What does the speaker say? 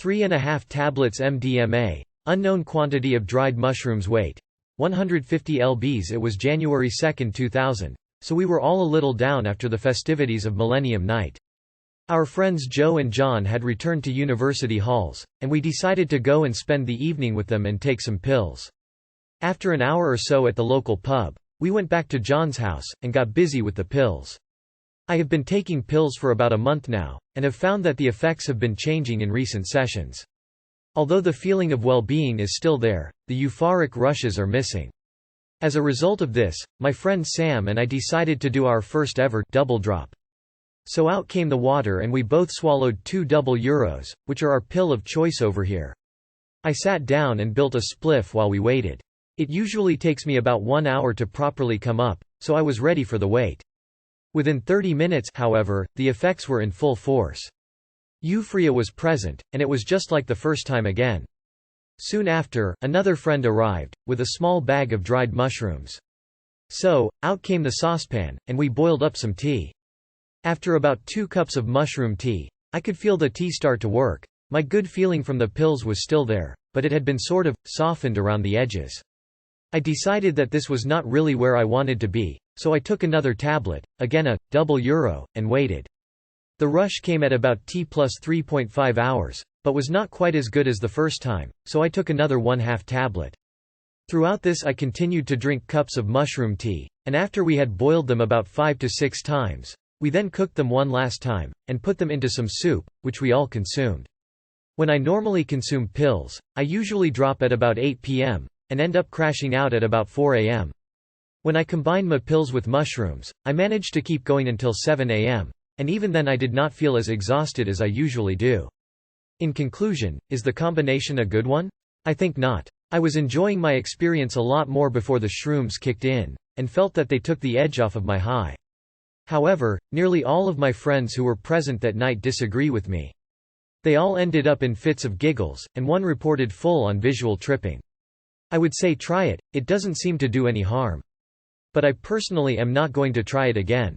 3.5 tablets MDMA, unknown quantity of dried mushrooms, weight 150 lbs. It was January 2, 2000, so we were all a little down after the festivities of Millennium Night. Our friends Joe and John had returned to university halls, and we decided to go and spend the evening with them and take some pills. After an hour or so at the local pub, we went back to John's house, and got busy with the pills. I have been taking pills for about a month now, and have found that the effects have been changing in recent sessions. Although the feeling of well-being is still there, the euphoric rushes are missing. As a result of this, my friend Sam and I decided to do our first ever double drop. So out came the water and we both swallowed 2 double euros, which are our pill of choice over here. I sat down and built a spliff while we waited. It usually takes me about 1 hour to properly come up, so I was ready for the wait. Within 30 minutes, however, the effects were in full force. Euphoria was present, and it was just like the first time again. Soon after, another friend arrived, with a small bag of dried mushrooms. So, out came the saucepan, and we boiled up some tea. After about 2 cups of mushroom tea, I could feel the tea start to work. My good feeling from the pills was still there, but it had been sort of softened around the edges. I decided that this was not really where I wanted to be, so I took another tablet, again a double euro, and waited. The rush came at about T plus 3.5 hours, but was not quite as good as the first time, so I took another 1/2 tablet. Throughout this I continued to drink cups of mushroom tea, and after we had boiled them about 5 to 6 times, we then cooked them one last time, and put them into some soup, which we all consumed. When I normally consume pills, I usually drop at about 8 p.m. and end up crashing out at about 4 a.m. When I combined my pills with mushrooms, I managed to keep going until 7 a.m., and even then I did not feel as exhausted as I usually do. In conclusion, is the combination a good one? I think not. I was enjoying my experience a lot more before the shrooms kicked in, and felt that they took the edge off of my high. However, nearly all of my friends who were present that night disagree with me. They all ended up in fits of giggles, and one reported full-on visual tripping. I would say try it, it doesn't seem to do any harm. But I personally am not going to try it again.